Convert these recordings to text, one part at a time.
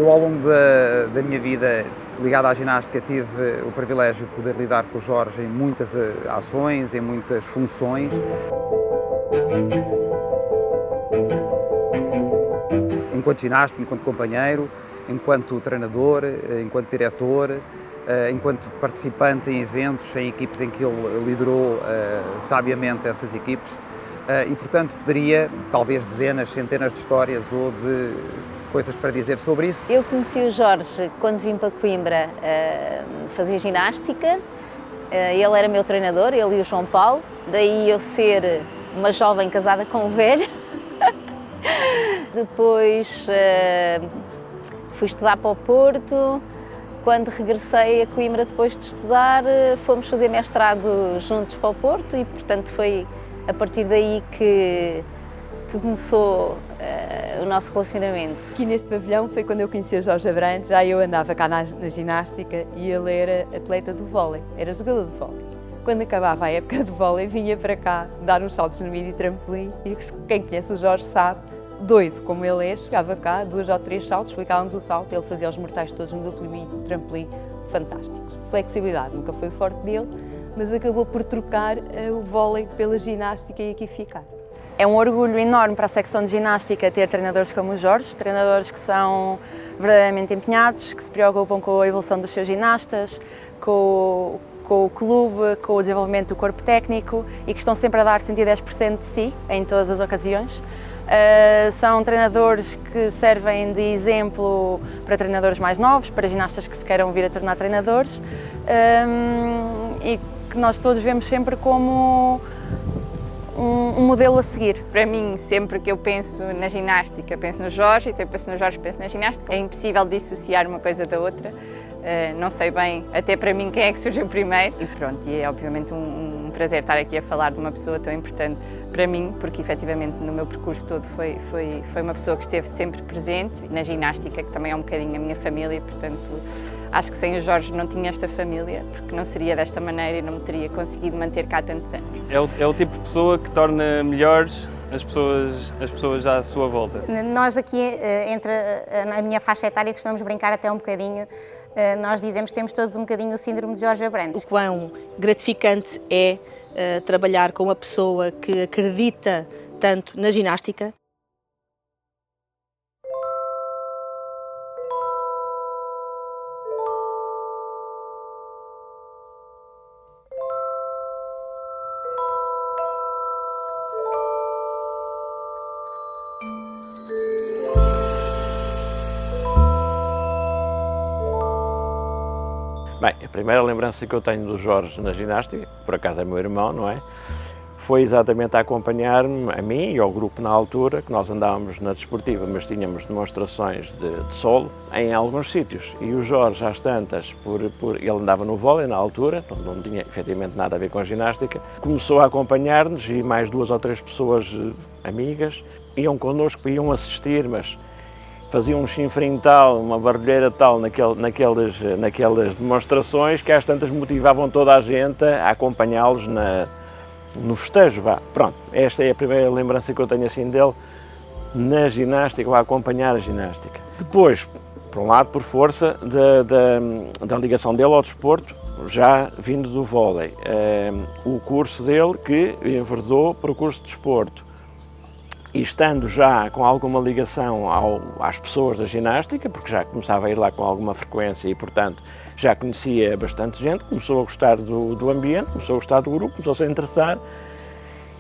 Eu, ao longo da minha vida ligada à ginástica, tive o privilégio de poder lidar com o Jorge em muitas ações, em muitas funções. Enquanto ginasta, enquanto companheiro, enquanto treinador, enquanto diretor, enquanto participante em eventos, em equipes em que ele liderou sabiamente essas equipes. E, portanto, poderia, talvez dezenas, centenas de histórias ou de coisas para dizer sobre isso. Eu conheci o Jorge quando vim para Coimbra, fazia ginástica, ele era meu treinador, ele e o João Paulo, daí eu ser uma jovem casada com um velho. Depois fui estudar para o Porto. Quando regressei a Coimbra depois de estudar, fomos fazer mestrado juntos para o Porto e, portanto, foi a partir daí que começou o nosso relacionamento. Aqui neste pavilhão foi quando eu conheci o Jorge Abrantes, já eu andava cá na ginástica e ele era atleta de vôlei, era jogador de vôlei. Quando acabava a época de vôlei vinha para cá dar uns saltos no mini trampolim e quem conhece o Jorge sabe, doido como ele é, chegava cá, 2 ou 3 saltos, explicávamos o salto, ele fazia os mortais todos no duplo mini trampolim, fantásticos. Flexibilidade nunca foi o forte dele, mas acabou por trocar o vôlei pela ginástica e aqui ficar. É um orgulho enorme para a secção de ginástica ter treinadores como o Jorge, treinadores que são verdadeiramente empenhados, que se preocupam com a evolução dos seus ginastas, com o clube, com o desenvolvimento do corpo técnico e que estão sempre a dar 110% de si em todas as ocasiões. São treinadores que servem de exemplo para treinadores mais novos, para ginastas que se queiram vir a tornar treinadores e que nós todos vemos sempre como um modelo a seguir. Para mim, sempre que eu penso na ginástica, penso no Jorge, e sempre penso no Jorge, penso na ginástica. É impossível dissociar uma coisa da outra. Não sei bem, até para mim, quem é que surgiu primeiro. E pronto, e é obviamente um prazer estar aqui a falar de uma pessoa tão importante para mim, porque efetivamente no meu percurso todo foi uma pessoa que esteve sempre presente, na ginástica, que também é um bocadinho a minha família, portanto, acho que sem o Jorge não tinha esta família, porque não seria desta maneira e não me teria conseguido manter cá tantos anos. É o tipo de pessoa que torna melhores as pessoas à sua volta. Nós aqui, entre a minha faixa etária, costumamos brincar até um bocadinho. Nós dizemos que temos todos um bocadinho o síndrome de Jorge Abrantes. O quão gratificante é trabalhar com uma pessoa que acredita tanto na ginástica. Bem, a primeira lembrança que eu tenho do Jorge na ginástica, por acaso é meu irmão, não é? Foi exatamente a acompanhar-me, a mim e ao grupo na altura, que nós andávamos na desportiva, mas tínhamos demonstrações de solo em alguns sítios. E o Jorge, às tantas, ele andava no vôlei na altura, não tinha efetivamente nada a ver com a ginástica, começou a acompanhar-nos e mais 2 ou 3 pessoas amigas iam connosco, iam assistir, mas faziam um chinfrim tal, uma barulheira tal naquelas demonstrações que às tantas motivavam toda a gente a acompanhá-los no festejo, vá. Pronto, esta é a primeira lembrança que eu tenho assim dele na ginástica, ou a acompanhar a ginástica. Depois, por um lado, por força da ligação dele ao desporto, já vindo do vôlei, o curso dele que enverdou para o curso de desporto. E estando já com alguma ligação às pessoas da ginástica, porque já começava a ir lá com alguma frequência e, portanto, já conhecia bastante gente, começou a gostar do ambiente, começou a gostar do grupo, começou-se a interessar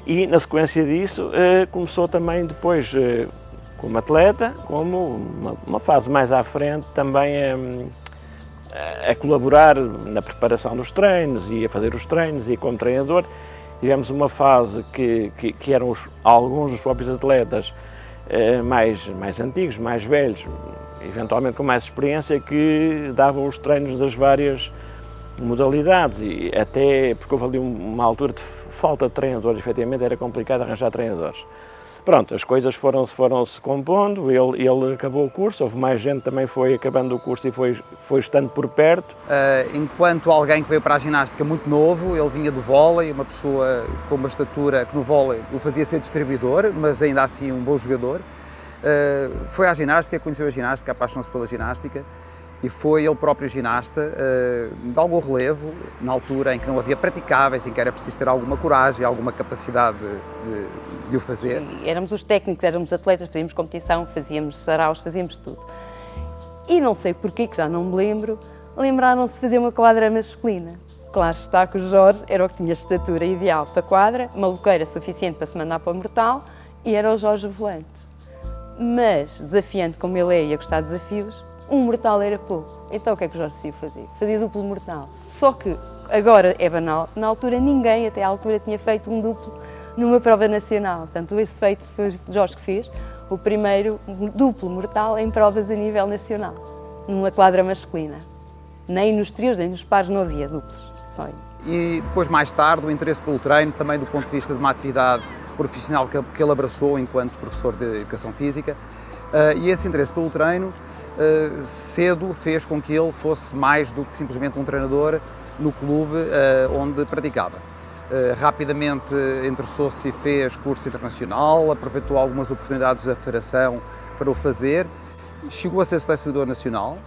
e, na sequência disso, começou também depois, como atleta, como uma fase mais à frente, também a colaborar na preparação dos treinos e a fazer os treinos e como treinador. Tivemos uma fase que eram alguns dos próprios atletas mais antigos, mais velhos, eventualmente com mais experiência, que davam os treinos das várias modalidades, e até porque houve ali uma altura de falta de treinadores, efetivamente era complicado arranjar treinadores. Pronto, as coisas foram-se compondo, ele acabou o curso, houve mais gente também foi acabando o curso e foi estando por perto. Enquanto alguém que veio para a ginástica muito novo, ele vinha do vôlei, uma pessoa com uma estatura que no vôlei o fazia ser distribuidor, mas ainda assim um bom jogador. foi à ginástica, conheceu a ginástica, apaixonou-se pela ginástica e foi ele próprio ginasta de algum relevo, na altura em que não havia praticáveis, em que era preciso ter alguma coragem, alguma capacidade de o fazer. E éramos os técnicos, éramos atletas, fazíamos competição, fazíamos saraus, fazíamos tudo. E não sei porquê, que já não me lembro, lembraram-se de fazer uma quadra masculina. Claro está que o Jorge era o que tinha estatura ideal para a quadra, maluqueira suficiente para se mandar para o mortal, e era o Jorge volante. Mas, desafiante como ele é e a gostar de desafios, um mortal era pouco. Então o que é que o Jorge decidiu fazer? Fazia duplo mortal. Só que agora é banal, na altura ninguém até à altura tinha feito um duplo numa prova nacional. Portanto, esse feito foi o Jorge que fez, o primeiro duplo mortal em provas a nível nacional, numa quadra masculina. Nem nos trios, nem nos pares não havia duplos, só aí. E depois, mais tarde, o interesse pelo treino, também do ponto de vista de uma atividade profissional que ele abraçou enquanto professor de Educação Física. E esse interesse pelo treino cedo fez com que ele fosse mais do que simplesmente um treinador no clube onde praticava. Rapidamente interessou-se e fez curso internacional, aproveitou algumas oportunidades da Federação para o fazer. Chegou a ser selecionador nacional,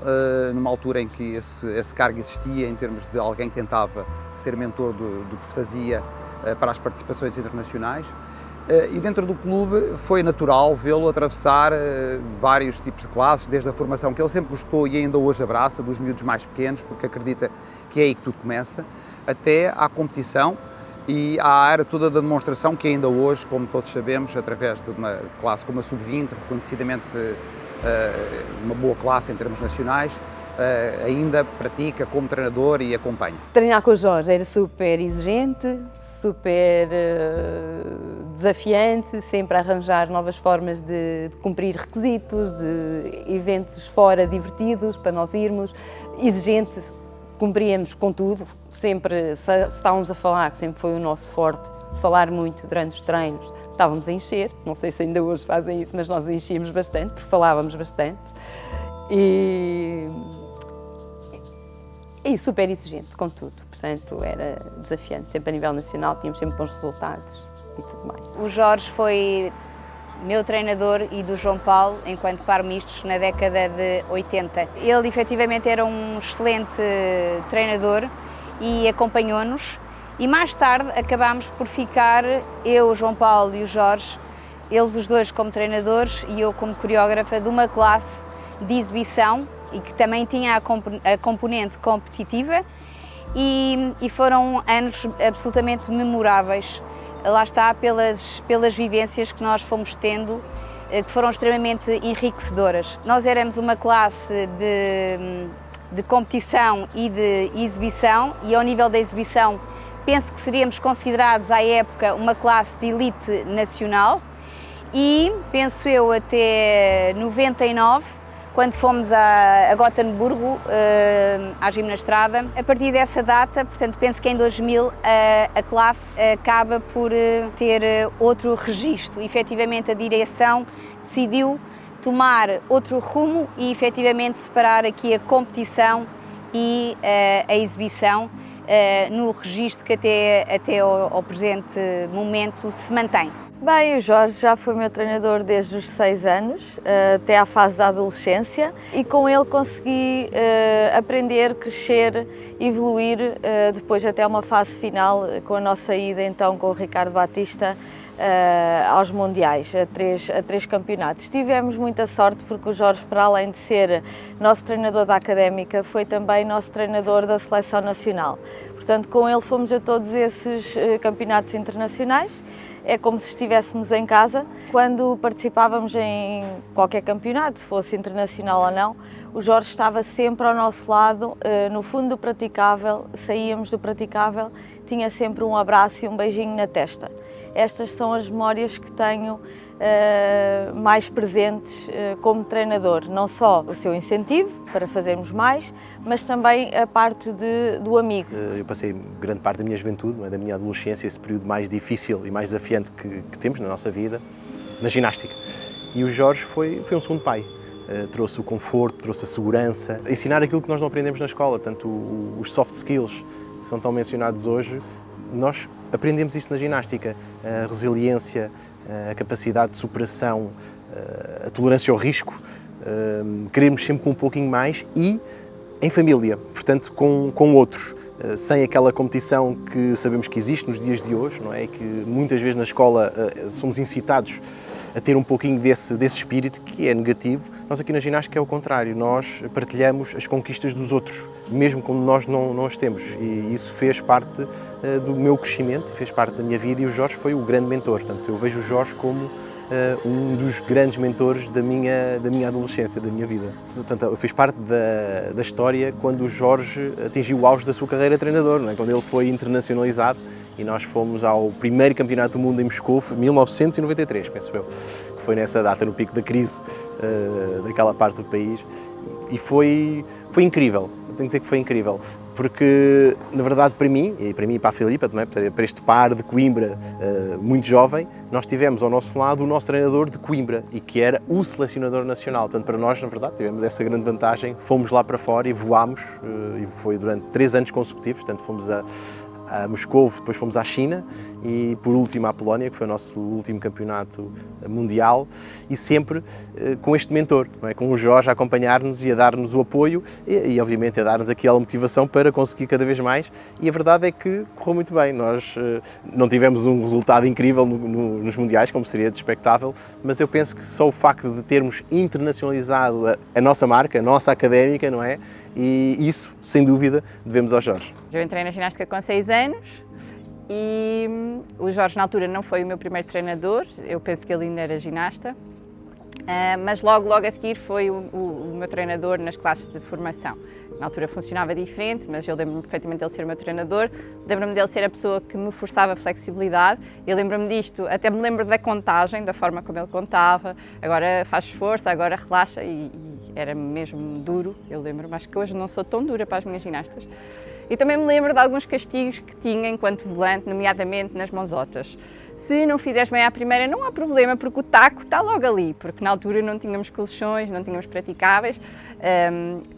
numa altura em que esse cargo existia em termos de alguém que tentava ser mentor do que se fazia para as participações internacionais. E dentro do clube foi natural vê-lo atravessar vários tipos de classes, desde a formação que ele sempre gostou e ainda hoje abraça, dos miúdos mais pequenos, porque acredita que é aí que tudo começa, até à competição e à área toda da demonstração que ainda hoje, como todos sabemos, através de uma classe como a Sub-20, reconhecidamente uma boa classe em termos nacionais, ainda pratica como treinador e acompanha. Treinar com o Jorge era super exigente, super desafiante, sempre a arranjar novas formas de cumprir requisitos, de eventos fora divertidos para nós irmos, exigente, cumpríamos com tudo, sempre, se estávamos a falar, que sempre foi o nosso forte, falar muito durante os treinos, estávamos a encher, não sei se ainda hoje fazem isso, mas nós enchíamos bastante, porque falávamos bastante. E super exigente com tudo, portanto era desafiante, sempre a nível nacional tínhamos sempre bons resultados e tudo mais. O Jorge foi meu treinador e do João Paulo enquanto par mistos na década de 80. Ele efetivamente era um excelente treinador e acompanhou-nos e mais tarde acabámos por ficar, eu, o João Paulo e o Jorge, eles os dois como treinadores e eu como coreógrafa de uma classe de exibição e que também tinha a componente competitiva e foram anos absolutamente memoráveis, lá está, pelas vivências que nós fomos tendo, que foram extremamente enriquecedoras. Nós éramos uma classe de competição e de exibição e ao nível da exibição penso que seríamos considerados à época uma classe de elite nacional e penso eu até 99, quando fomos a Gotemburgo, à gimnastrada. A partir dessa data, portanto, penso que em 2000 a classe acaba por ter outro registro. Efetivamente, a direção decidiu tomar outro rumo e efetivamente separar aqui a competição e a exibição no registro que até ao presente momento se mantém. Bem, o Jorge já foi meu treinador desde os 6 anos, até à fase da adolescência, e com ele consegui aprender, crescer, evoluir, depois até uma fase final, com a nossa ida então com o Ricardo Batista aos Mundiais, a três campeonatos. Tivemos muita sorte porque o Jorge, para além de ser nosso treinador da Académica, foi também nosso treinador da Seleção Nacional. Portanto, com ele fomos a todos esses campeonatos internacionais. É como se estivéssemos em casa. Quando participávamos em qualquer campeonato, se fosse internacional ou não, o Jorge estava sempre ao nosso lado, no fundo do praticável, saíamos do praticável, tinha sempre um abraço e um beijinho na testa. Estas são as memórias que tenho mais presentes como treinador, não só o seu incentivo para fazermos mais, mas também a parte do amigo. Eu passei grande parte da minha juventude, da minha adolescência, esse período mais difícil e mais desafiante que temos na nossa vida, na ginástica. E o Jorge foi um segundo pai. Trouxe o conforto, trouxe a segurança, ensinar aquilo que nós não aprendemos na escola, tanto os soft skills que são tão mencionados hoje, nós aprendemos isso na ginástica, a resiliência, a capacidade de superação, a tolerância ao risco, queremos sempre um pouquinho mais e em família, portanto com outros, sem aquela competição que sabemos que existe nos dias de hoje, não é? E que muitas vezes na escola somos incitados a ter um pouquinho desse espírito que é negativo. Nós aqui na ginástica é o contrário, nós partilhamos as conquistas dos outros, mesmo quando nós não as temos, e isso fez parte do meu crescimento, fez parte da minha vida, e o Jorge foi o grande mentor. Portanto, eu vejo o Jorge como um dos grandes mentores da minha adolescência, da minha vida. Portanto, eu fiz parte da história quando o Jorge atingiu o auge da sua carreira de treinador, não é? Quando ele foi internacionalizado e nós fomos ao primeiro campeonato do mundo em Moscou, 1993, penso eu, que foi nessa data, no pico da crise daquela parte do país, e foi incrível. Eu tenho que dizer que foi incrível, porque, na verdade, para mim e para a Filipa, também, para este par de Coimbra muito jovem, nós tivemos ao nosso lado o nosso treinador de Coimbra, e que era o selecionador nacional. Portanto, para nós, na verdade, tivemos essa grande vantagem. Fomos lá para fora e voámos, e foi durante 3 anos consecutivos. Portanto, fomos a Moscou, depois fomos à China e, por último, à Polónia, que foi o nosso último campeonato mundial, e sempre com este mentor, não é? Com o Jorge a acompanhar-nos e a dar-nos o apoio e, obviamente, a dar-nos aquela motivação para conseguir cada vez mais. E a verdade é que correu muito bem. Nós não tivemos um resultado incrível nos mundiais, como seria de expectável, mas eu penso que só o facto de termos internacionalizado a nossa marca, a nossa académica, não é? E isso, sem dúvida, devemos ao Jorge. Eu entrei na ginástica com 6 anos e o Jorge, na altura, não foi o meu primeiro treinador. Eu penso que ele ainda era ginasta, mas logo a seguir foi o meu treinador nas classes de formação. Na altura funcionava diferente, mas eu lembro-me perfeitamente dele ser o meu treinador, lembro-me dele ser a pessoa que me forçava a flexibilidade. Eu lembro-me disto, até me lembro da contagem, da forma como ele contava, agora faz esforço, agora relaxa, e era mesmo duro. Eu lembro-me, acho que hoje não sou tão dura para as minhas ginastas. E também me lembro de alguns castigos que tinha enquanto volante, nomeadamente nas mãozotas. Se não fizeres bem à primeira, não há problema, porque o taco está logo ali, porque na altura não tínhamos colchões, não tínhamos praticáveis.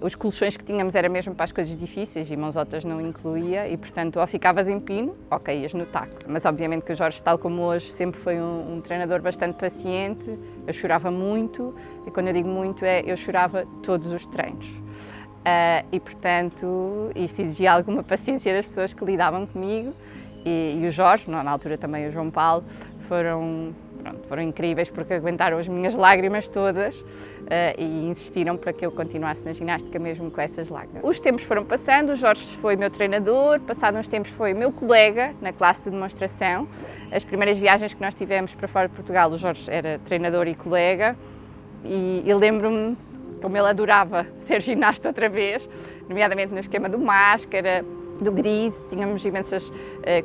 Os colchões que tínhamos era mesmo para as coisas difíceis e mãozotas não incluía, e portanto ou ficavas em pino ou caías no taco. Mas obviamente que o Jorge, tal como hoje, sempre foi um treinador bastante paciente. Eu chorava muito, e quando eu digo muito eu chorava todos os treinos. E portanto isto exigia alguma paciência das pessoas que lidavam comigo, e o Jorge, na altura também o João Paulo, foram incríveis, porque aguentaram as minhas lágrimas todas e insistiram para que eu continuasse na ginástica mesmo com essas lágrimas. Os tempos foram passando, o Jorge foi meu treinador, passados uns tempos foi meu colega na classe de demonstração. As primeiras viagens que nós tivemos para fora de Portugal, o Jorge era treinador e colega, e eu lembro-me como ele adorava ser ginasta outra vez, nomeadamente no esquema do máscara, do gris, tínhamos imensas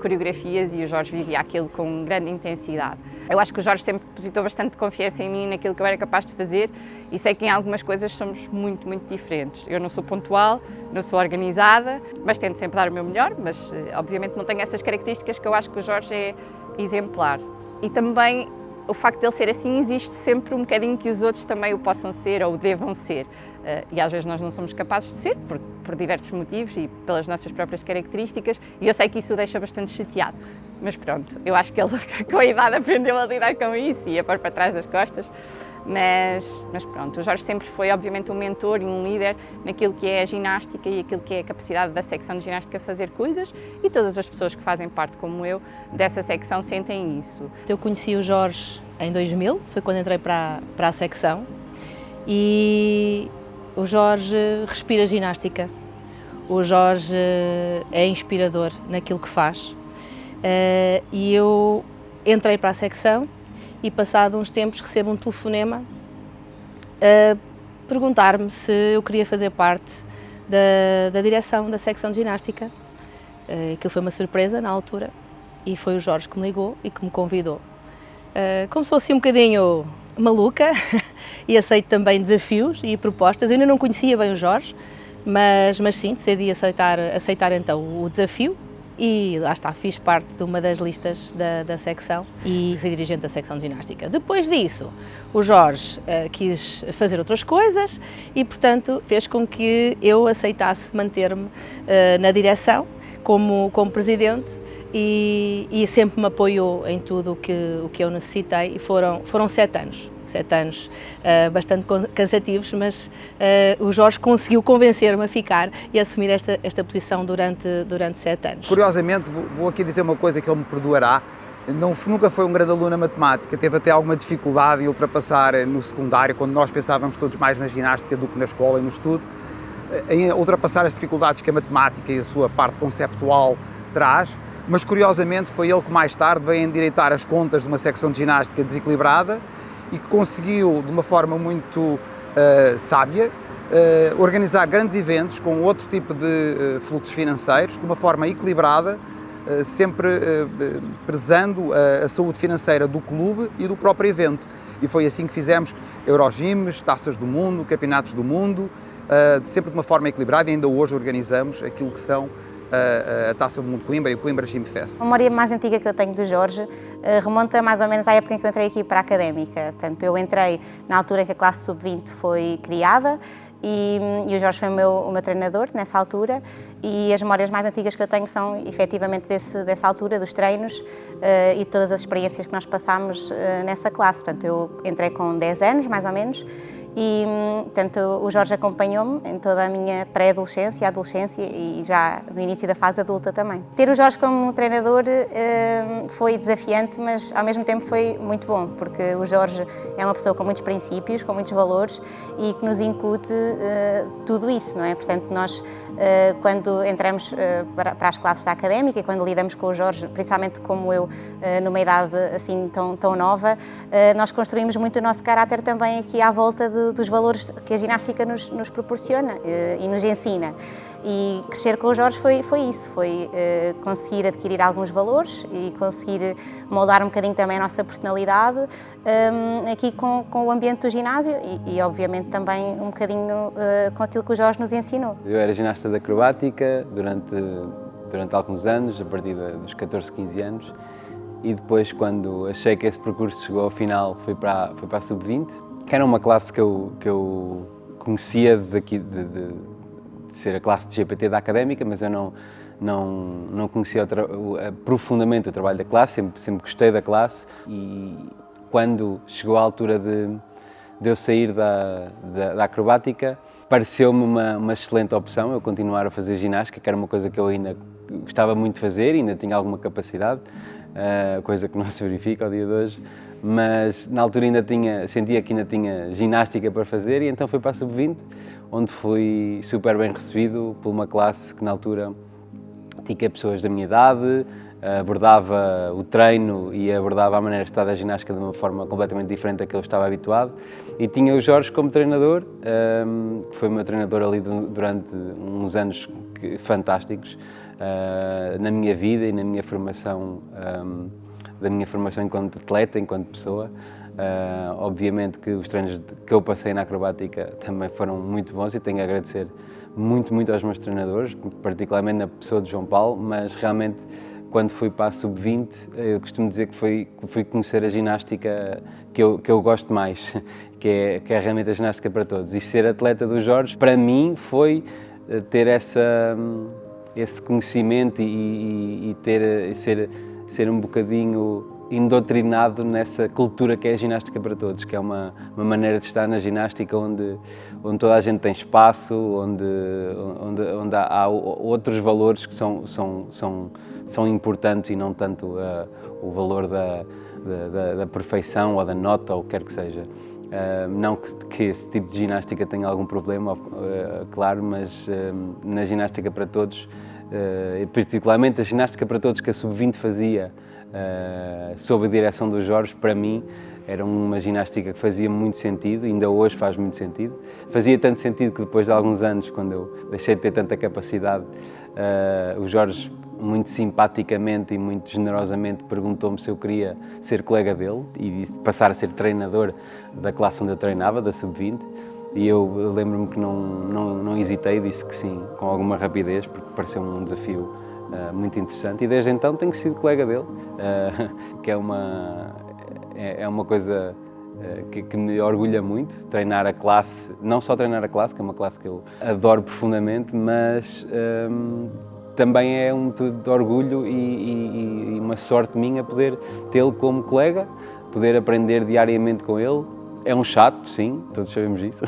coreografias, e o Jorge vivia aquilo com grande intensidade. Eu acho que o Jorge sempre depositou bastante confiança em mim, naquilo que eu era capaz de fazer, e sei que em algumas coisas somos muito, muito diferentes. Eu não sou pontual, não sou organizada, mas tento sempre dar o meu melhor, mas obviamente não tenho essas características que eu acho que o Jorge é exemplar. E também o facto de ele ser assim, existe sempre um bocadinho que os outros também o possam ser ou o devam ser. E às vezes nós não somos capazes de ser, por diversos motivos e pelas nossas próprias características, e eu sei que isso o deixa bastante chateado. Mas pronto, eu acho que ele com a idade aprendeu a lidar com isso e a pôr para trás das costas. Mas pronto, o Jorge sempre foi obviamente um mentor e um líder naquilo que é a ginástica e aquilo que é a capacidade da secção de ginástica a fazer coisas, e todas as pessoas que fazem parte, como eu, dessa secção sentem isso. Eu conheci o Jorge em 2000, foi quando entrei para a secção, e o Jorge respira ginástica, o Jorge é inspirador naquilo que faz, e eu entrei para a secção e, passado uns tempos, recebo um telefonema a perguntar-me se eu queria fazer parte da direção da secção de ginástica. Aquilo foi uma surpresa na altura, e foi o Jorge que me ligou e que me convidou. Como se fosse um bocadinho maluca, e aceito também desafios e propostas. Eu ainda não conhecia bem o Jorge, mas sim, decidi aceitar então o desafio, e lá está, fiz parte de uma das listas da secção e fui dirigente da secção de ginástica. Depois disso, o Jorge quis fazer outras coisas e, portanto, fez com que eu aceitasse manter-me na direção como presidente, e sempre me apoiou em tudo o que eu necessitei, e foram 7 anos. 7 anos bastante cansativos, mas o Jorge conseguiu convencer-me a ficar e assumir esta posição durante 7 anos. Curiosamente, vou aqui dizer uma coisa que ele me perdoará, nunca foi um grande aluno na matemática, teve até alguma dificuldade em ultrapassar no secundário, quando nós pensávamos todos mais na ginástica do que na escola e no estudo, em ultrapassar as dificuldades que a matemática e a sua parte conceptual traz, mas curiosamente foi ele que mais tarde veio endireitar as contas de uma secção de ginástica desequilibrada e que conseguiu, de uma forma muito sábia, organizar grandes eventos com outro tipo de fluxos financeiros, de uma forma equilibrada, sempre prezando a saúde financeira do clube e do próprio evento. E foi assim que fizemos Eurogyms, Taças do Mundo, Campeonatos do Mundo, sempre de uma forma equilibrada, e ainda hoje organizamos aquilo que são a Taça do Mundo de Coimbra e o Coimbra Gym Fest. A memória mais antiga que eu tenho do Jorge remonta mais ou menos à época em que eu entrei aqui para a Académica. Portanto, eu entrei na altura que a classe sub-20 foi criada e o Jorge foi o meu treinador nessa altura, e as memórias mais antigas que eu tenho são efetivamente dessa altura, dos treinos e todas as experiências que nós passámos nessa classe. Portanto, eu entrei com 10 anos, mais ou menos, e portanto, o Jorge acompanhou-me em toda a minha pré-adolescência, adolescência e já no início da fase adulta também. Ter o Jorge como treinador foi desafiante, mas ao mesmo tempo foi muito bom, porque o Jorge é uma pessoa com muitos princípios, com muitos valores e que nos incute tudo isso, não é? Portanto, nós quando entramos para as classes da Académica e quando lidamos com o Jorge, principalmente como eu, numa idade assim tão nova, nós construímos muito o nosso caráter também aqui à volta dos valores que a ginástica nos proporciona e nos ensina. E crescer com o Jorge foi isso, foi conseguir adquirir alguns valores e conseguir moldar um bocadinho também a nossa personalidade aqui com o ambiente do ginásio e obviamente também um bocadinho com aquilo que o Jorge nos ensinou. Eu era ginasta de acrobática durante alguns anos, a partir dos 14, 15 anos, e depois, quando achei que esse percurso chegou ao final, fui para a sub-20, que era uma classe que eu conhecia de ser a classe de GPT da Académica, mas eu não conhecia profundamente o trabalho da classe, sempre gostei da classe, e quando chegou a altura de eu sair da acrobática, pareceu-me uma excelente opção eu continuar a fazer ginástica, que era uma coisa que eu ainda gostava muito de fazer, ainda tinha alguma capacidade, coisa que não se verifica ao dia de hoje, mas na altura sentia que ainda tinha ginástica para fazer, e então fui para a sub-20, onde fui super bem recebido por uma classe que na altura tinha pessoas da minha idade, abordava o treino e abordava a maneira de estar da ginástica de uma forma completamente diferente da que eu estava habituado, e tinha o Jorge como treinador, que foi o meu treinador ali durante uns anos fantásticos na minha vida e na minha formação, da minha formação enquanto atleta, enquanto pessoa. Obviamente que os treinos que eu passei na acrobática também foram muito bons e tenho a agradecer muito aos meus treinadores, particularmente na pessoa de João Paulo, mas realmente quando fui para a sub-20 eu costumo dizer que fui conhecer a ginástica que eu gosto mais, que é realmente a ginástica para todos. E ser atleta do Jorge, para mim, foi ter esse conhecimento e ser um bocadinho indoctrinado nessa cultura que é a ginástica para todos, que é uma maneira de estar na ginástica onde toda a gente tem espaço, onde há outros valores que são importantes e não tanto o valor da perfeição ou da nota ou o que quer que seja. Não que esse tipo de ginástica tenha algum problema, claro, mas na ginástica para todos, particularmente a ginástica para todos que a sub-20 fazia, sob a direção do Jorge, para mim era uma ginástica que fazia muito sentido, ainda hoje faz muito sentido. Fazia tanto sentido que depois de alguns anos, quando eu deixei de ter tanta capacidade, o Jorge muito simpaticamente e muito generosamente perguntou-me se eu queria ser colega dele e passar a ser treinador da classe onde eu treinava, da sub-20, e eu lembro-me que não hesitei, disse que sim, com alguma rapidez, porque pareceu um desafio muito interessante, e desde então tenho sido colega dele, que é uma coisa que me orgulha muito, treinar a classe, não só treinar a classe, que é uma classe que eu adoro profundamente, mas também é um motivo de orgulho e uma sorte minha poder tê-lo como colega, poder aprender diariamente com ele. É um chato, sim, todos sabemos disso.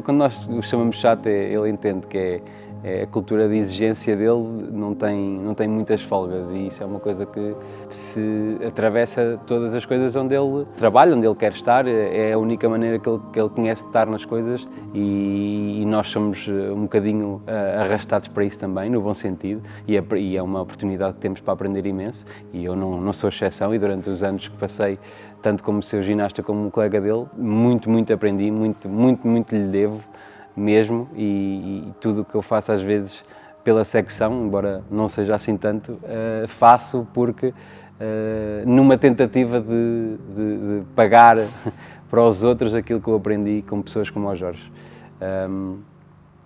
Quando nós o chamamos chato, ele entende que a cultura de exigência dele não tem muitas folgas, e isso é uma coisa que se atravessa todas as coisas onde ele trabalha, onde ele quer estar. É a única maneira que ele conhece de estar nas coisas, e nós somos um bocadinho arrastados para isso também, no bom sentido, e é uma oportunidade que temos para aprender imenso, e eu não sou exceção, e durante os anos que passei, tanto como seu ginasta como um colega dele, muito aprendi, muito lhe devo mesmo, e tudo o que eu faço às vezes pela secção, embora não seja assim tanto, faço porque numa tentativa de pagar para os outros aquilo que eu aprendi com pessoas como o Jorge.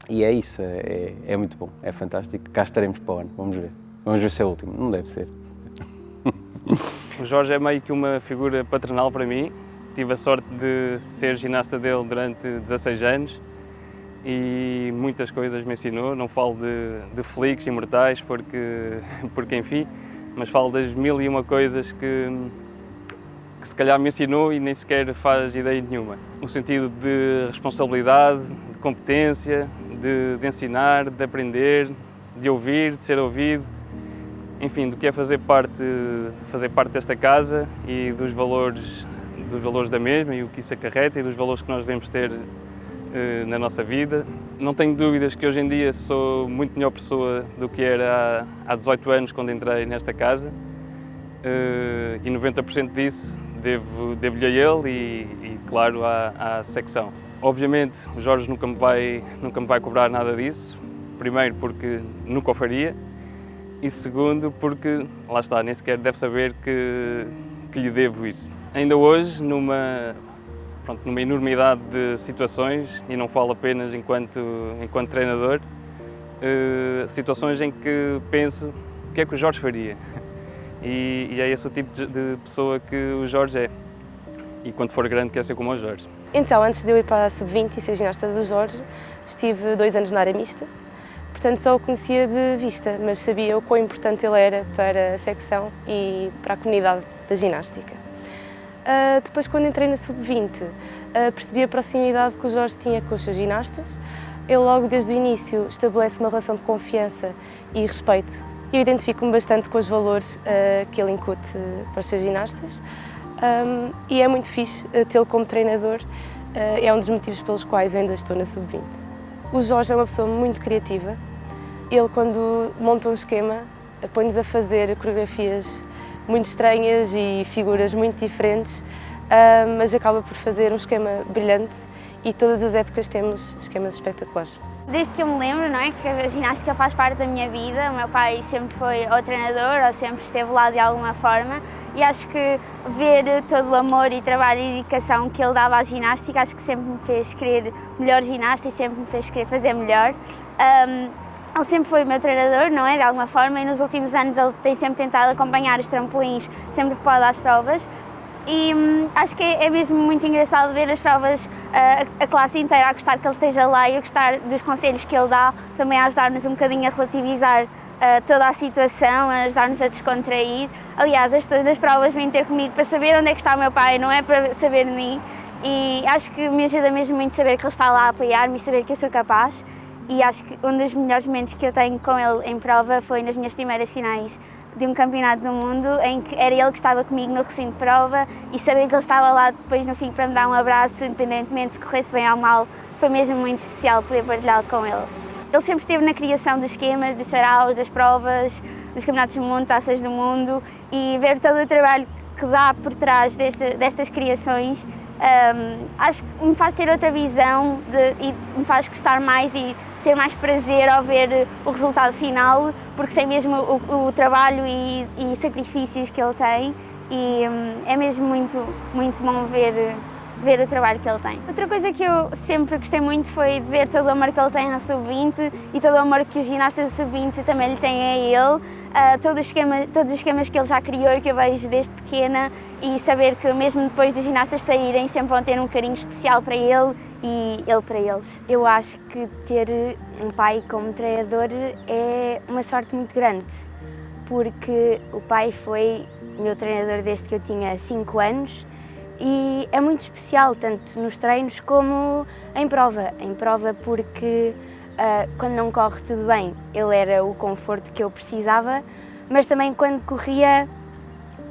E é isso, é muito bom, é fantástico. Cá estaremos para o ano, vamos ver se é o último, não deve ser. O Jorge é meio que uma figura paternal para mim. Tive a sorte de ser ginasta dele durante 16 anos e muitas coisas me ensinou. Não falo de flicks imortais porque enfim, mas falo das 1001 coisas que se calhar me ensinou e nem sequer faz ideia nenhuma. No sentido de responsabilidade, de competência, de ensinar, de aprender, de ouvir, de ser ouvido. Enfim, do que é fazer parte desta casa e dos valores da mesma e o que isso acarreta e dos valores que nós devemos ter na nossa vida. Não tenho dúvidas que hoje em dia sou muito melhor pessoa do que era há 18 anos quando entrei nesta casa, e 90% disso devo-lhe a ele e claro, à secção. Obviamente o Jorge nunca me vai cobrar nada disso, primeiro porque nunca o faria, e segundo porque, lá está, nem sequer deve saber que lhe devo isso. Ainda hoje, numa enormidade de situações, e não falo apenas enquanto treinador, situações em que penso o que é que o Jorge faria. E é esse o tipo de pessoa que o Jorge é. E quando for grande quer ser como o Jorge. Então, antes de eu ir para a Sub-20 e ser ginasta do Jorge, estive 2 anos na área mista. Portanto, só o conhecia de vista, mas sabia o quão importante ele era para a secção e para a comunidade da ginástica. Depois, quando entrei na Sub-20, percebi a proximidade que o Jorge tinha com os seus ginastas. Ele, logo desde o início, estabelece uma relação de confiança e respeito. Eu identifico-me bastante com os valores que ele incute para os seus ginastas, e é muito fixe tê-lo como treinador. É um dos motivos pelos quais eu ainda estou na Sub-20. O Jorge é uma pessoa muito criativa. Ele, quando monta um esquema, põe-nos a fazer coreografias muito estranhas e figuras muito diferentes, mas acaba por fazer um esquema brilhante, e todas as épocas temos esquemas espetaculares. Desde que eu me lembro, não é, que a ginástica faz parte da minha vida. O meu pai sempre foi ou treinador ou sempre esteve lá de alguma forma, e acho que ver todo o amor e trabalho e dedicação que ele dava à ginástica, acho que sempre me fez querer melhor ginasta e sempre me fez querer fazer melhor. Ele sempre foi o meu treinador, não é, de alguma forma, e nos últimos anos ele tem sempre tentado acompanhar os trampolins sempre que pode às provas. E acho que é mesmo muito engraçado ver as provas, a classe inteira a gostar que ele esteja lá e a gostar dos conselhos que ele dá, também a ajudar-nos um bocadinho a relativizar toda a situação, a ajudar-nos a descontrair. Aliás, as pessoas das provas vêm ter comigo para saber onde é que está o meu pai, não é para saber de mim, e acho que me ajuda mesmo muito saber que ele está lá a apoiar-me e saber que eu sou capaz. E acho que um dos melhores momentos que eu tenho com ele em prova foi nas minhas primeiras finais de um campeonato do mundo, em que era ele que estava comigo no recinto de prova, e saber que ele estava lá depois no fim para me dar um abraço, independentemente se corresse bem ou mal, foi mesmo muito especial poder partilhar com ele. Ele sempre esteve na criação dos esquemas, dos saraus, das provas, dos campeonatos do mundo, taças do mundo, e ver todo o trabalho que dá por trás destas criações, acho que me faz ter outra visão e me faz gostar mais e ter mais prazer ao ver o resultado final, porque sei mesmo o trabalho e sacrifícios que ele tem, e é mesmo muito bom ver ver o trabalho que ele tem. Outra coisa que eu sempre gostei muito foi de ver todo o amor que ele tem na Sub-20 e todo o amor que os ginastas da Sub-20 também lhe têm a ele, todos os esquemas que ele já criou e que eu vejo desde pequena, e saber que mesmo depois dos ginastas saírem sempre vão ter um carinho especial para ele e ele para eles. Eu acho que ter um pai como treinador é uma sorte muito grande, porque o pai foi meu treinador desde que eu tinha 5 anos e é muito especial, tanto nos treinos como em prova. Em prova porque quando não corre tudo bem, ele era o conforto que eu precisava, mas também quando corria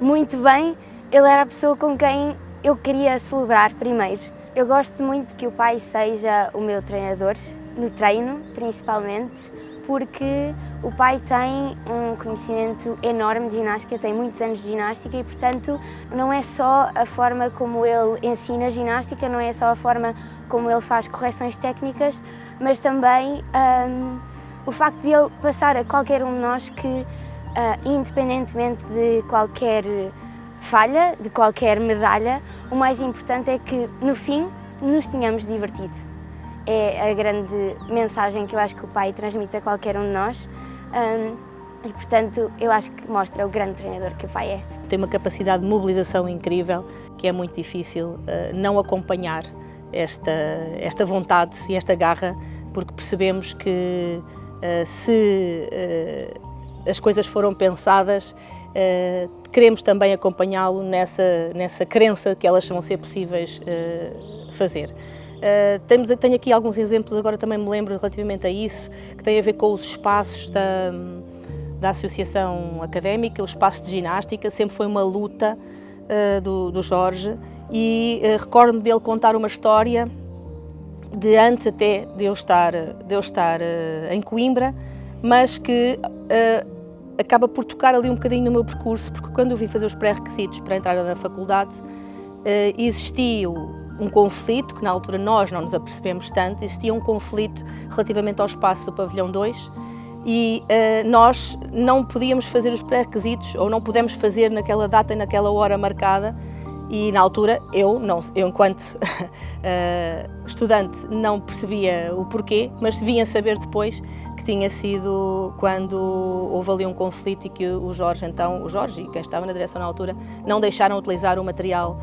muito bem, ele era a pessoa com quem eu queria celebrar primeiro. Eu gosto muito que o pai seja o meu treinador, no treino principalmente, porque o pai tem um conhecimento enorme de ginástica, tem muitos anos de ginástica e, portanto, não é só a forma como ele ensina ginástica, não é só a forma como ele faz correções técnicas, mas também o facto de ele passar a qualquer um de nós que, independentemente de qualquer falha, de qualquer medalha, o mais importante é que, no fim, nos tenhamos divertido. É a grande mensagem que eu acho que o pai transmite a qualquer um de nós e, portanto, eu acho que mostra o grande treinador que o pai é. Tem uma capacidade de mobilização incrível, que é muito difícil não acompanhar esta vontade e esta garra, porque percebemos que se as coisas foram pensadas, queremos também acompanhá-lo nessa crença que elas vão ser possíveis fazer. Tenho aqui alguns exemplos, agora também me lembro relativamente a isso, que tem a ver com os espaços da associação académica, os espaços de ginástica. Sempre foi uma luta do Jorge e recordo-me dele contar uma história de antes até de eu estar em Coimbra, mas que acaba por tocar ali um bocadinho no meu percurso, porque quando eu vim fazer os pré-requisitos para entrar na faculdade, existia um conflito, que na altura nós não nos apercebemos tanto, existia um conflito relativamente ao espaço do pavilhão 2 e nós não podíamos fazer os pré-requisitos, ou não pudemos fazer naquela data e naquela hora marcada, e na altura eu enquanto estudante não percebia o porquê, mas vinha saber depois que tinha sido quando houve ali um conflito e que o Jorge e quem estava na direção na altura não deixaram utilizar o material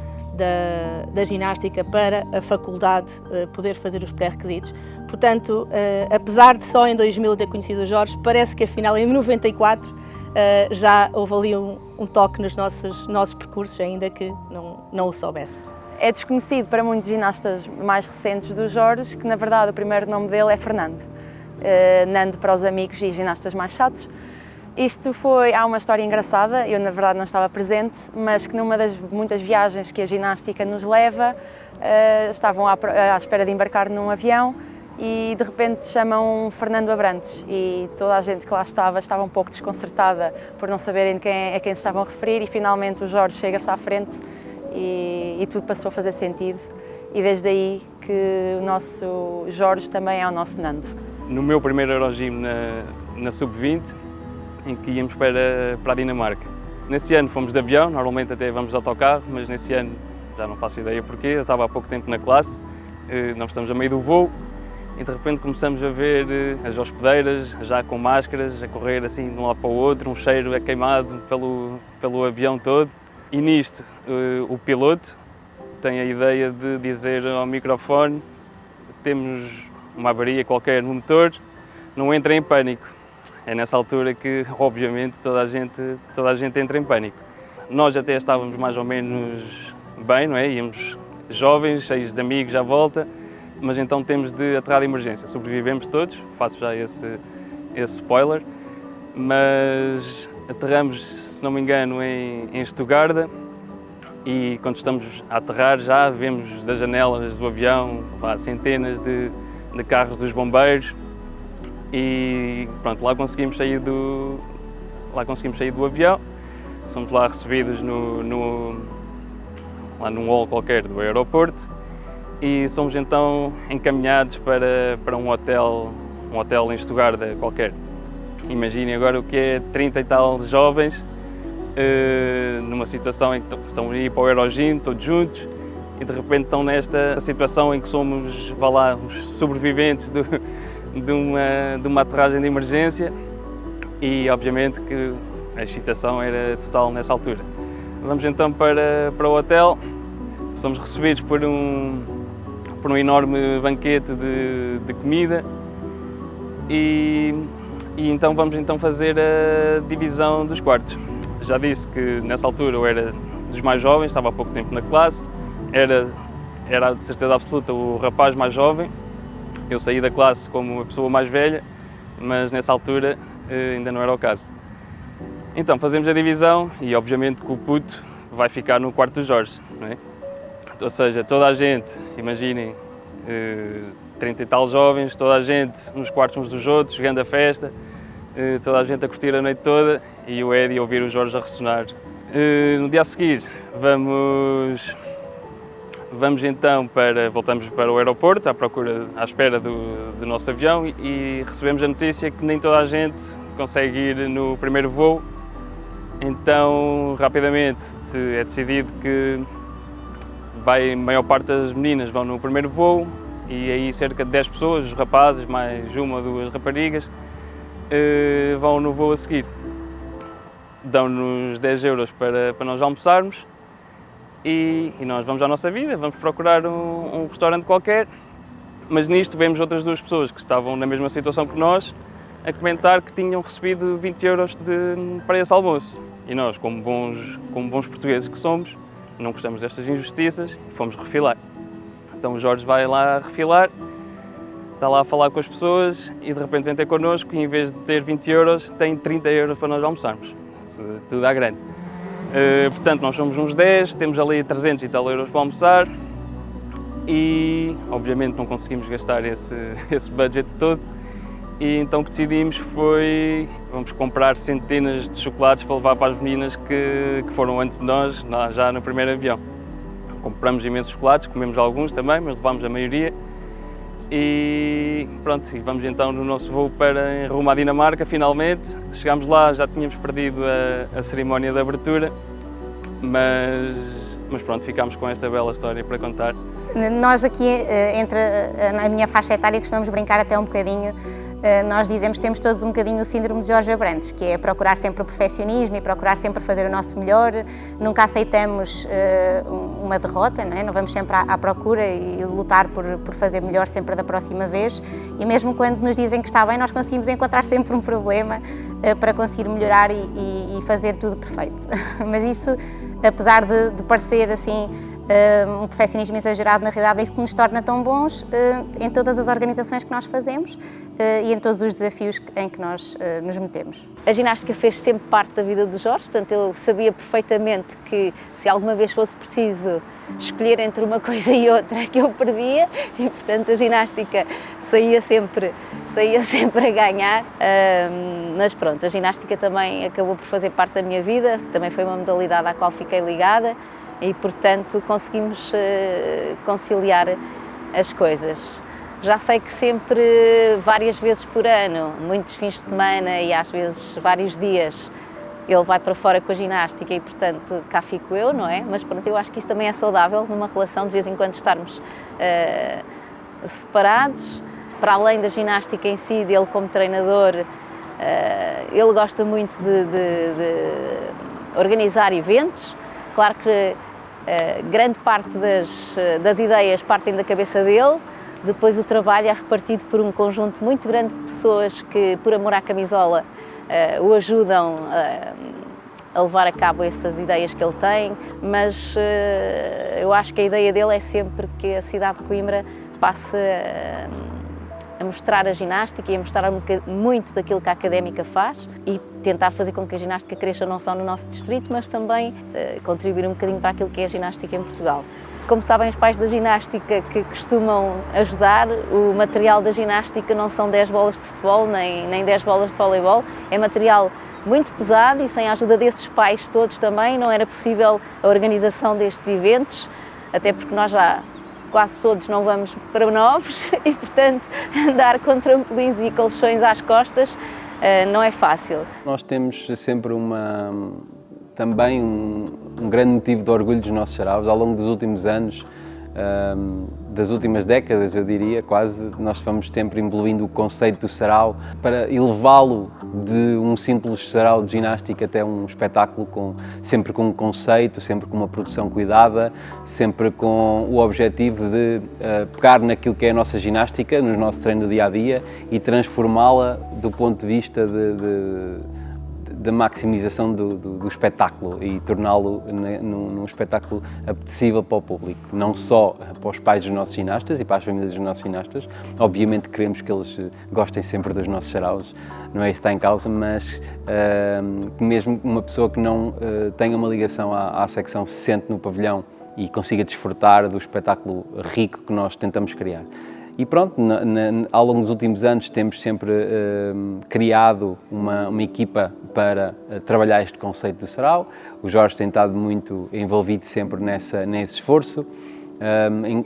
da ginástica para a faculdade poder fazer os pré-requisitos. Portanto, apesar de só em 2000 ter conhecido o Jorge, parece que afinal em 94 já houve ali um toque nos nossos percursos, ainda que não o soubesse. É desconhecido para muitos ginastas mais recentes do Jorge que, na verdade, o primeiro nome dele é Fernando. Nando para os amigos e ginastas mais chatos. Há uma história engraçada, eu na verdade não estava presente, mas que numa das muitas viagens que a ginástica nos leva, estavam à espera de embarcar num avião e de repente chamam Fernando Abrantes e toda a gente que lá estava um pouco desconcertada por não saberem a quem se estavam a referir, e finalmente o Jorge chega-se à frente e tudo passou a fazer sentido, e desde aí que o nosso Jorge também é o nosso Nando. No meu primeiro Eurogym na Sub-20, em que íamos para a Dinamarca. Nesse ano fomos de avião, normalmente até vamos de autocarro, mas nesse ano já não faço ideia porquê, eu estava há pouco tempo na classe, nós estamos a meio do voo e de repente começamos a ver as hospedeiras já com máscaras, a correr assim de um lado para o outro, um cheiro a queimado pelo avião todo, e nisto o piloto tem a ideia de dizer ao microfone: temos uma avaria qualquer no motor, não entrem em pânico. É nessa altura que, obviamente, toda a gente entra em pânico. Nós até estávamos mais ou menos bem, não é? Íamos jovens, cheios de amigos à volta, mas então temos de aterrar de emergência. Sobrevivemos todos, faço já esse spoiler, mas aterramos, se não me engano, em Estugarda, e quando estamos a aterrar já vemos das janelas do avião centenas de carros dos bombeiros. E pronto, lá conseguimos sair do avião, somos lá recebidos lá num hall qualquer do aeroporto e somos então encaminhados para um hotel em Estugarda qualquer. Imaginem agora o que é 30 e tal jovens numa situação em que estão a ir para o Eurogym todos juntos e de repente estão nesta situação em que somos, vá lá, os sobreviventes de uma aterragem de emergência e obviamente que a excitação era total nessa altura. Vamos então para o hotel, somos recebidos por um enorme banquete de comida e então vamos fazer a divisão dos quartos. Já disse que nessa altura eu era dos mais jovens, estava há pouco tempo na classe, era de certeza absoluta o rapaz mais jovem. Eu saí da classe como a pessoa mais velha, mas nessa altura ainda não era o caso. Então fazemos a divisão e obviamente que o puto vai ficar no quarto do Jorge, não é? Ou seja, toda a gente, imaginem, 30 e tal jovens, toda a gente nos quartos uns dos outros, jogando a festa, toda a gente a curtir a noite toda e o Eddie a ouvir o Jorge a ressonar. No dia a seguir vamos então voltamos para o aeroporto à espera do nosso avião e recebemos a notícia que nem toda a gente consegue ir no primeiro voo. Então rapidamente é decidido que a maior parte das meninas vão no primeiro voo e aí cerca de 10 pessoas, os rapazes mais uma ou duas raparigas, vão no voo a seguir. Dão-nos 10 euros para nós almoçarmos e nós vamos à nossa vida, vamos procurar um restaurante qualquer, mas nisto vemos outras duas pessoas que estavam na mesma situação que nós a comentar que tinham recebido 20 euros para esse almoço. E nós, como bons portugueses que somos, não gostamos destas injustiças e fomos refilar. Então o Jorge vai lá refilar, está lá a falar com as pessoas e de repente vem ter connosco e em vez de ter 20 euros tem 30 euros para nós almoçarmos. Isso tudo à grande. Portanto, nós somos uns 10, temos ali 300 e tal euros para almoçar e obviamente não conseguimos gastar esse budget todo e então o que decidimos foi vamos comprar centenas de chocolates para levar para as meninas que foram antes de nós, já no primeiro avião. Compramos imensos chocolates, comemos alguns também, mas levámos a maioria e pronto, e vamos então no nosso voo para rumo à Dinamarca, finalmente. Chegámos lá, já tínhamos perdido a cerimónia de abertura, mas pronto, ficámos com esta bela história para contar. Nós aqui, entre a minha faixa etária, costumamos brincar até um bocadinho, nós dizemos que temos todos um bocadinho o síndrome de Jorge Abrantes, que é procurar sempre o perfeccionismo e procurar sempre fazer o nosso melhor, nunca aceitamos uma derrota, não é? Não vamos sempre à procura e lutar por fazer melhor sempre da próxima vez e mesmo quando nos dizem que está bem, nós conseguimos encontrar sempre um problema para conseguir melhorar e fazer tudo perfeito. Mas isso, apesar de parecer assim, um perfeccionismo exagerado, na realidade é isso que nos torna tão bons em todas as organizações que nós fazemos e em todos os desafios em que nós nos metemos. A ginástica fez sempre parte da vida do Jorge, portanto eu sabia perfeitamente que se alguma vez fosse preciso escolher entre uma coisa e outra que eu perdia e portanto a ginástica saía sempre a ganhar, mas pronto, a ginástica também acabou por fazer parte da minha vida, também foi uma modalidade à qual fiquei ligada e, portanto, conseguimos conciliar as coisas. Já sei que sempre, várias vezes por ano, muitos fins de semana e às vezes vários dias, ele vai para fora com a ginástica e, portanto, cá fico eu, não é? Mas pronto, eu acho que isso também é saudável numa relação, de vez em quando estarmos separados. Para além da ginástica em si, dele como treinador, ele gosta muito de organizar eventos. Claro que grande parte das ideias partem da cabeça dele, depois o trabalho é repartido por um conjunto muito grande de pessoas que, por amor à camisola, o ajudam a levar a cabo essas ideias que ele tem, mas eu acho que a ideia dele é sempre que a cidade de Coimbra passe a mostrar a ginástica e a mostrar muito daquilo que a Académica faz e tentar fazer com que a ginástica cresça não só no nosso distrito, mas também contribuir um bocadinho para aquilo que é a ginástica em Portugal. Como sabem os pais da ginástica que costumam ajudar, o material da ginástica não são 10 bolas de futebol nem 10 bolas de voleibol, é material muito pesado e sem a ajuda desses pais todos também não era possível a organização destes eventos, até porque nós já quase todos não vamos para novos e, portanto, andar com trampolins e colchões às costas não é fácil. Nós temos sempre também um grande motivo de orgulho dos nossos charavos. Ao longo dos últimos anos das últimas décadas, eu diria, quase, nós vamos sempre evoluindo o conceito do sarau para elevá-lo de um simples sarau de ginástica até um espetáculo sempre com um conceito, sempre com uma produção cuidada, sempre com o objetivo de pegar naquilo que é a nossa ginástica, no nosso treino do dia-a-dia e transformá-la do ponto de vista da maximização do espetáculo e torná-lo num espetáculo apetecível para o público, não só para os pais dos nossos ginastas e para as famílias dos nossos ginastas. Obviamente queremos que eles gostem sempre dos nossos saraus, não é isso que está em causa, mas mesmo uma pessoa que não tenha uma ligação à secção se sente no pavilhão e consiga desfrutar do espetáculo rico que nós tentamos criar. E pronto, ao longo dos últimos anos temos sempre criado uma equipa para trabalhar este conceito do sarau. O Jorge tem estado muito envolvido sempre nesse esforço,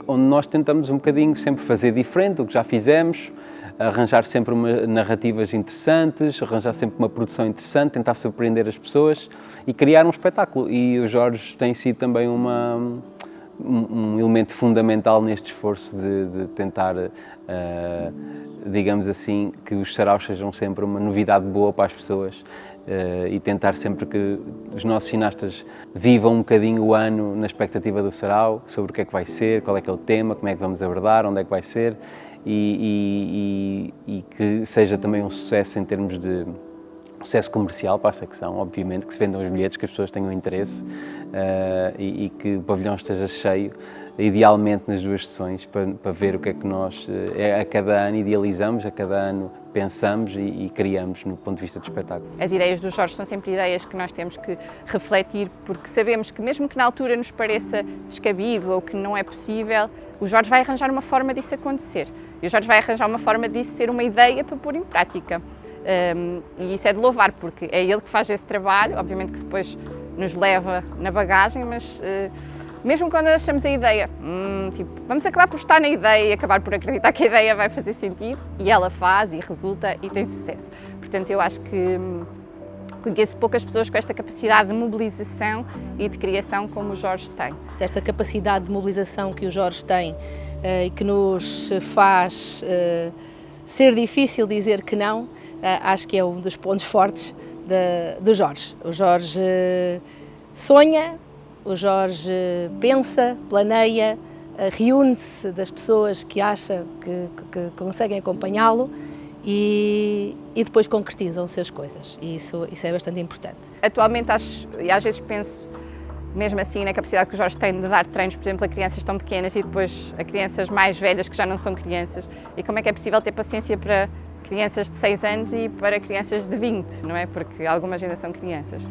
onde nós tentamos um bocadinho sempre fazer diferente do que já fizemos, arranjar sempre narrativas interessantes, arranjar sempre uma produção interessante, tentar surpreender as pessoas e criar um espetáculo. E o Jorge tem sido também um elemento fundamental neste esforço de tentar, digamos assim, que os saraus sejam sempre uma novidade boa para as pessoas e tentar sempre que os nossos ginastas vivam um bocadinho o ano na expectativa do sarau, sobre o que é que vai ser, qual é que é o tema, como é que vamos abordar, onde é que vai ser e que seja também um sucesso em termos de sucesso comercial para a secção, obviamente, que se vendam os bilhetes, que as pessoas tenham interesse e que o pavilhão esteja cheio, idealmente nas duas sessões, para ver o que é que nós a cada ano idealizamos, a cada ano pensamos e criamos no ponto de vista do espetáculo. As ideias do Jorge são sempre ideias que nós temos que refletir, porque sabemos que mesmo que na altura nos pareça descabido ou que não é possível, o Jorge vai arranjar uma forma disso acontecer. E o Jorge vai arranjar uma forma disso ser uma ideia para pôr em prática. E isso é de louvar, porque é ele que faz esse trabalho, obviamente que depois nos leva na bagagem, mas mesmo quando achamos a ideia, tipo, vamos acabar por estar na ideia e acabar por acreditar que a ideia vai fazer sentido, e ela faz e resulta e tem sucesso. Portanto, eu acho que conheço poucas pessoas com esta capacidade de mobilização e de criação como o Jorge tem. Esta capacidade de mobilização que o Jorge tem e que nos faz ser difícil dizer que não, acho que é um dos pontos fortes do Jorge. O Jorge sonha, o Jorge pensa, planeia, reúne-se das pessoas que acha que conseguem acompanhá-lo e depois concretizam as suas coisas. E isso é bastante importante. Atualmente acho, e às vezes penso, mesmo assim, na capacidade que o Jorge tem de dar treinos, por exemplo, a crianças tão pequenas e depois a crianças mais velhas que já não são crianças. E como é que é possível ter paciência para crianças de 6 anos e para crianças de 20, não é? Porque algumas ainda são crianças.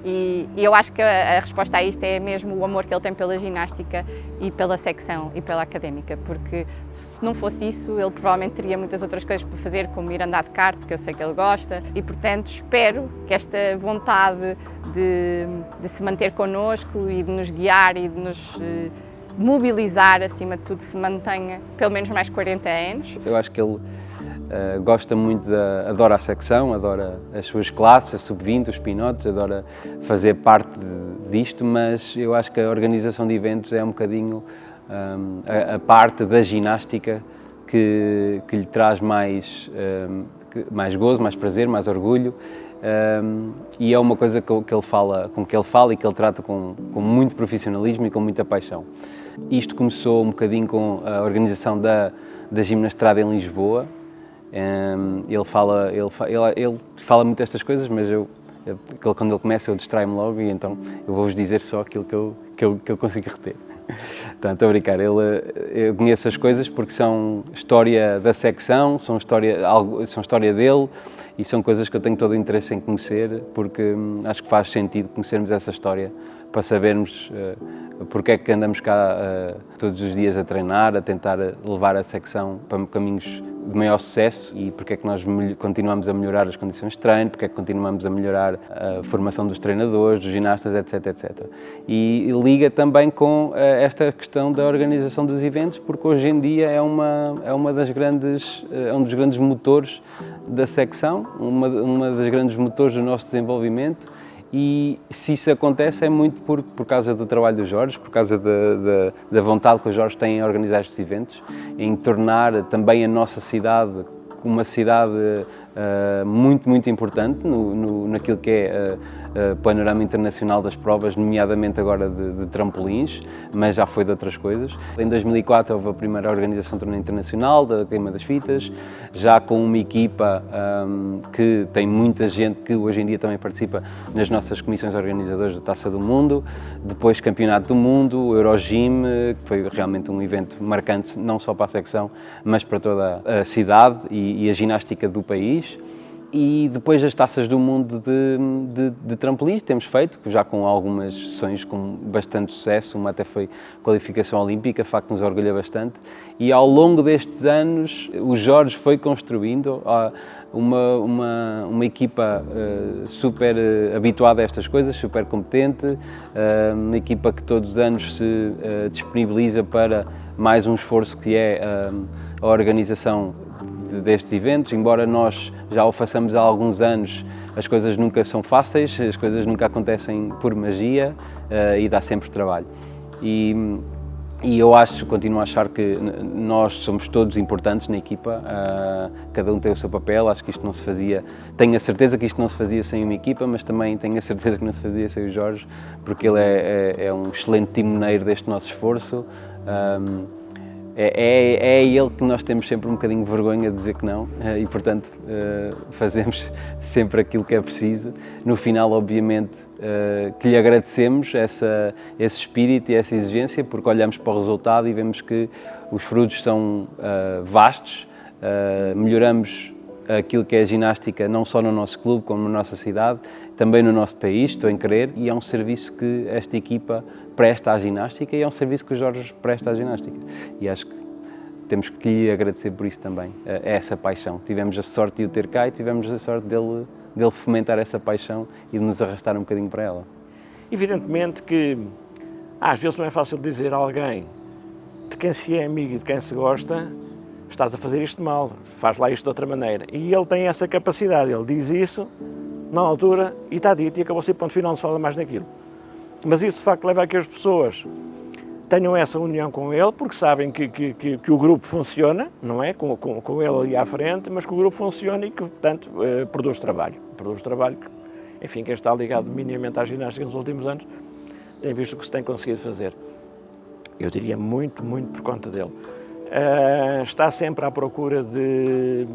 E eu acho que a resposta a isto é mesmo o amor que ele tem pela ginástica e pela secção e pela académica, porque se não fosse isso, ele provavelmente teria muitas outras coisas para fazer, como ir andar de kart, que eu sei que ele gosta, e portanto espero que esta vontade de se manter connosco e de nos guiar e de nos mobilizar, acima de tudo, se mantenha pelo menos mais 40 anos. Eu acho que ele gosta muito, adora a secção, adora as suas classes, a sub-20, os pinotes, adora fazer parte disto, mas eu acho que a organização de eventos é um bocadinho a parte da ginástica que lhe traz mais gozo, mais prazer, mais orgulho, e é uma coisa com que ele fala e que ele trata com muito profissionalismo e com muita paixão. Isto começou um bocadinho com a organização da Gimnastrada em Lisboa. Ele fala muito destas coisas, mas quando ele começa eu distraio-me logo e então eu vou-vos dizer só aquilo que eu consigo reter. Então, estou a brincar, eu conheço as coisas porque são história da secção, são história dele e são coisas que eu tenho todo o interesse em conhecer, porque acho que faz sentido conhecermos essa história para sabermos porque é que andamos cá todos os dias a treinar, a tentar levar a secção para caminhos de maior sucesso e porque é que nós continuamos a melhorar as condições de treino, porque é que continuamos a melhorar a formação dos treinadores, dos ginastas, etc, etc. E liga também com esta questão da organização dos eventos, porque hoje em dia é um dos grandes motores da secção, uma das grandes motores do nosso desenvolvimento E se isso acontece é muito por causa do trabalho do Jorge, por causa da vontade que o Jorge tem em organizar estes eventos, em tornar também a nossa cidade uma cidade muito importante naquilo que é o panorama internacional das provas, nomeadamente agora de trampolins, mas já foi de outras coisas. Em 2004 houve a primeira organização de torneio internacional da Queima das Fitas, já com uma equipa que tem muita gente que hoje em dia também participa nas nossas comissões organizadoras da Taça do Mundo, depois Campeonato do Mundo, Eurogym, que foi realmente um evento marcante não só para a secção, mas para toda a cidade e a ginástica do país. E depois as Taças do Mundo de trampolins temos feito, já com algumas sessões com bastante sucesso, uma até foi qualificação olímpica, facto que nos orgulha bastante. E ao longo destes anos o Jorge foi construindo uma equipa super habituada a estas coisas, super competente, uma equipa que todos os anos se disponibiliza para mais um esforço que é a organização destes eventos. Embora nós já o façamos há alguns anos, as coisas nunca são fáceis, as coisas nunca acontecem por magia e dá sempre trabalho. E eu continuo a achar que nós somos todos importantes na equipa, cada um tem o seu papel, acho que isto não se fazia, tenho a certeza que isto não se fazia sem uma equipa, mas também tenho a certeza que não se fazia sem o Jorge, porque ele é um excelente timoneiro deste nosso esforço. É ele que nós temos sempre um bocadinho de vergonha de dizer que não e, portanto, fazemos sempre aquilo que é preciso. No final, obviamente, que lhe agradecemos esse espírito e essa exigência, porque olhamos para o resultado e vemos que os frutos são vastos, melhoramos aquilo que é a ginástica não só no nosso clube, como na nossa cidade, também no nosso país, estou em crer, e é um serviço que esta equipa presta à ginástica e é um serviço que o Jorge presta à ginástica. E acho que temos que lhe agradecer por isso também, essa paixão. Tivemos a sorte de o ter cá e tivemos a sorte dele fomentar essa paixão e de nos arrastar um bocadinho para ela. Evidentemente que às vezes não é fácil dizer a alguém de quem se é amigo e de quem se gosta: estás a fazer isto mal, faz lá isto de outra maneira. E ele tem essa capacidade, ele diz isso na altura e está dito e acabou-se, ponto final, não se fala mais naquilo. Mas isso de facto leva a que as pessoas tenham essa união com ele, porque sabem que o grupo funciona, não é? Com ele ali à frente, mas que o grupo funciona e que, portanto, produz trabalho. Produz trabalho que, enfim, quem está ligado minimamente à ginástica nos últimos anos tem visto o que se tem conseguido fazer. Eu diria muito por conta dele. Está sempre à procura de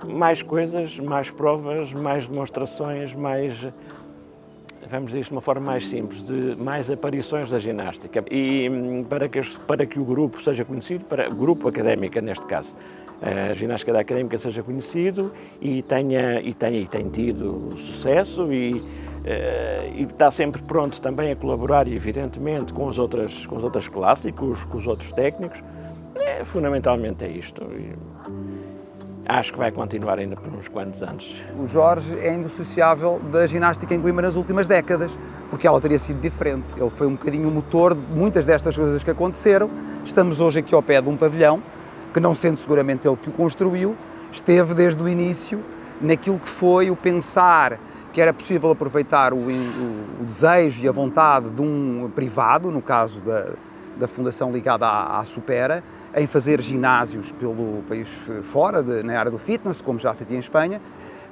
mais coisas, mais provas, mais demonstrações, mais, vamos dizer isto de uma forma mais simples, de mais aparições da ginástica. E para que o grupo seja conhecido, para o grupo académico neste caso, a ginástica da académica seja conhecido e tem tido sucesso e está sempre pronto também a colaborar, evidentemente, com as outras clássicos, com os outros técnicos. Fundamentalmente é isto. E acho que vai continuar ainda por uns quantos anos. O Jorge é indissociável da ginástica em Coimbra nas últimas décadas, porque ela teria sido diferente. Ele foi um bocadinho o motor de muitas destas coisas que aconteceram. Estamos hoje aqui ao pé de um pavilhão, que não sendo seguramente ele que o construiu, esteve desde o início naquilo que foi o pensar que era possível aproveitar o desejo e a vontade de um privado, no caso da fundação ligada à Supera, em fazer ginásios pelo país fora, na área do fitness, como já fazia em Espanha,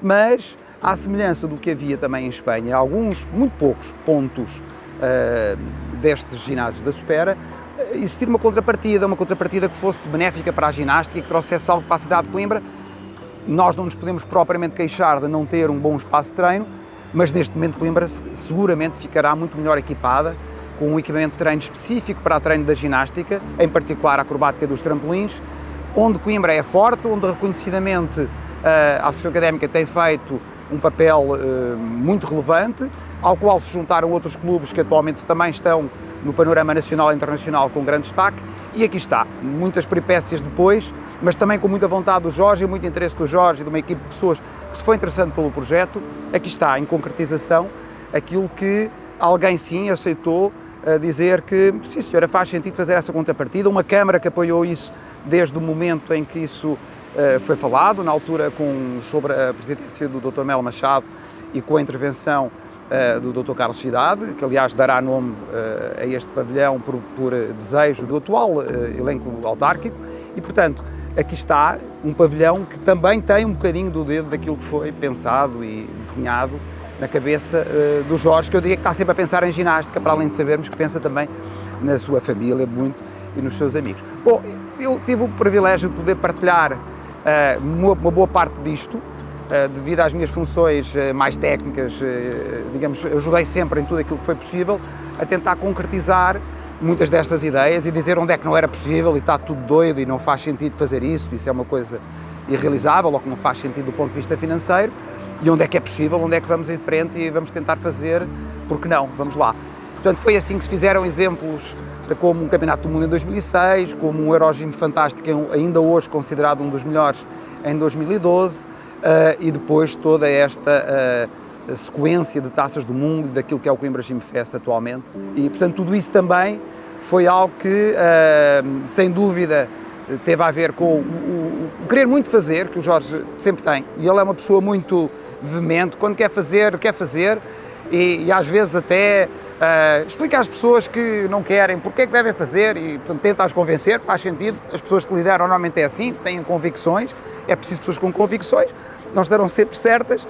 mas à semelhança do que havia também em Espanha, alguns, muito poucos pontos destes ginásios da Supera, existir uma contrapartida que fosse benéfica para a ginástica e que trouxesse algo para a cidade de Coimbra. Nós não nos podemos propriamente queixar de não ter um bom espaço de treino, mas neste momento Coimbra seguramente ficará muito melhor equipada, com um equipamento de treino específico para o treino da ginástica, em particular a acrobática dos trampolins, onde Coimbra é forte, onde reconhecidamente a Associação Académica tem feito um papel muito relevante, ao qual se juntaram outros clubes que atualmente também estão no panorama nacional e internacional com grande destaque, e aqui está, muitas peripécias depois, mas também com muita vontade do Jorge e muito interesse do Jorge e de uma equipe de pessoas que se foi interessando pelo projeto. Aqui está, em concretização, aquilo que alguém sim aceitou dizer que, sim senhora, faz sentido fazer essa contrapartida, uma Câmara que apoiou isso desde o momento em que isso foi falado, na altura sobre a presidência do Dr. Melo Machado e com a intervenção do Dr. Carlos Cidade, que aliás dará nome a este pavilhão por desejo do atual elenco autárquico e, portanto, aqui está um pavilhão que também tem um bocadinho do dedo daquilo que foi pensado e desenhado na cabeça do Jorge, que eu diria que está sempre a pensar em ginástica, para além de sabermos que pensa também na sua família muito e nos seus amigos. Bom, eu tive o privilégio de poder partilhar uma boa parte disto, devido às minhas funções mais técnicas, digamos, ajudei sempre em tudo aquilo que foi possível a tentar concretizar muitas destas ideias e dizer onde é que não era possível e está tudo doido e não faz sentido fazer isso é uma coisa irrealizável ou que não faz sentido do ponto de vista financeiro, e onde é que é possível, onde é que vamos em frente e vamos tentar fazer, porque não, vamos lá. Portanto, foi assim que se fizeram exemplos de como um Campeonato do Mundo em 2006, como um Eurogym fantástico, ainda hoje considerado um dos melhores em 2012, e depois toda esta sequência de taças do mundo, daquilo que é o Coimbra Gym Fest atualmente. E, portanto, tudo isso também foi algo que, sem dúvida, teve a ver com o querer muito fazer, que o Jorge sempre tem. E ele é uma pessoa muito veemente, quando quer fazer, e às vezes até explica às pessoas que não querem porque é que devem fazer e, portanto, tenta-as convencer, faz sentido. As pessoas que lideram normalmente é assim, têm convicções, é preciso pessoas com convicções, não estarão sempre certas,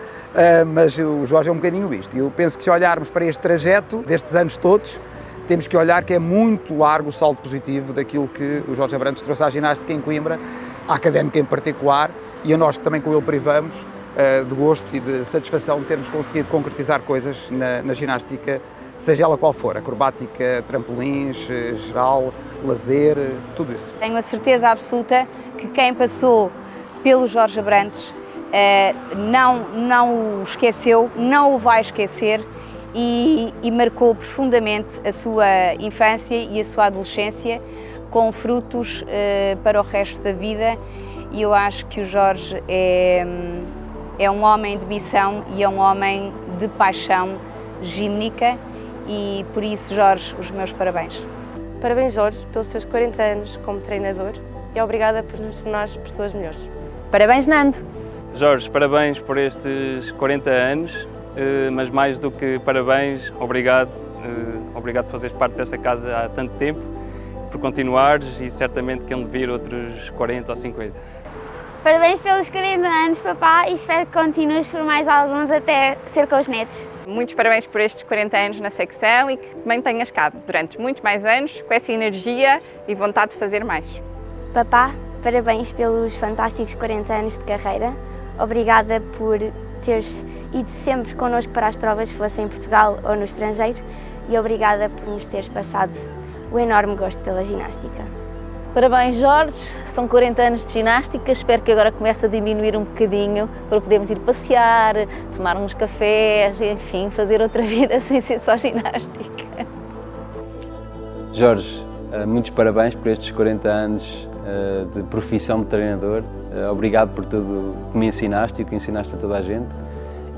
mas o Jorge é um bocadinho isto. E eu penso que se olharmos para este trajeto destes anos todos, temos que olhar que é muito largo o saldo positivo daquilo que o Jorge Abrantes trouxe à ginástica em Coimbra, à académica em particular, e a nós que também com ele privamos de gosto e de satisfação de termos conseguido concretizar coisas na ginástica, seja ela qual for, acrobática, trampolins, geral, lazer, tudo isso. Tenho a certeza absoluta que quem passou pelo Jorge Abrantes não o esqueceu, não o vai esquecer e marcou profundamente a sua infância e a sua adolescência com frutos para o resto da vida, e eu acho que o Jorge é um homem de missão e é um homem de paixão gímnica e por isso, Jorge, os meus parabéns. Parabéns, Jorge, pelos seus 40 anos como treinador e obrigada por nos tornar pessoas melhores. Parabéns, Nando! Jorge, parabéns por estes 40 anos, mas mais do que parabéns, obrigado por fazeres parte desta casa há tanto tempo, por continuares e certamente que hão de vir outros 40 ou 50. Parabéns pelos 40 anos, papá, e espero que continues por mais alguns até ser com os netos. Muitos parabéns por estes 40 anos na secção e que mantenhas cá durante muitos mais anos, com essa energia e vontade de fazer mais. Papá, parabéns pelos fantásticos 40 anos de carreira. Obrigada por teres ido sempre connosco para as provas, fosse em Portugal ou no estrangeiro, e obrigada por nos teres passado o enorme gosto pela ginástica. Parabéns, Jorge, são 40 anos de ginástica, espero que agora comece a diminuir um bocadinho para podermos ir passear, tomar uns cafés, enfim, fazer outra vida sem ser só ginástica. Jorge, muitos parabéns por estes 40 anos de profissão de treinador. Obrigado por tudo que me ensinaste e o que ensinaste a toda a gente,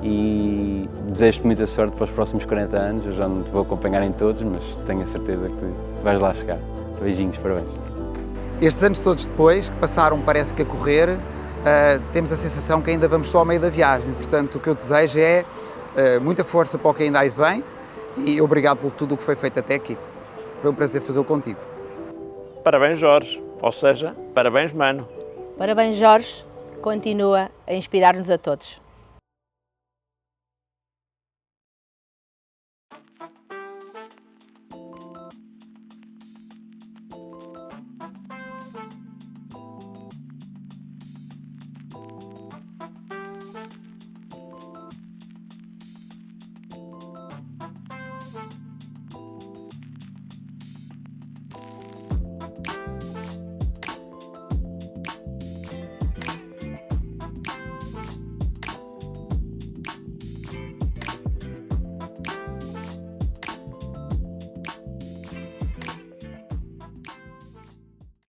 e desejo-te muita sorte para os próximos 40 anos. Eu já não te vou acompanhar em todos, mas tenho a certeza que vais lá chegar. Beijinhos, parabéns. Estes anos todos depois, que passaram parece que a correr, temos a sensação que ainda vamos só ao meio da viagem. Portanto, o que eu desejo é muita força para o que ainda aí vem e obrigado por tudo o que foi feito até aqui. Foi um prazer fazê-lo contigo. Parabéns, Jorge. Ou seja, parabéns, mano. Parabéns, Jorge. Continua a inspirar-nos a todos.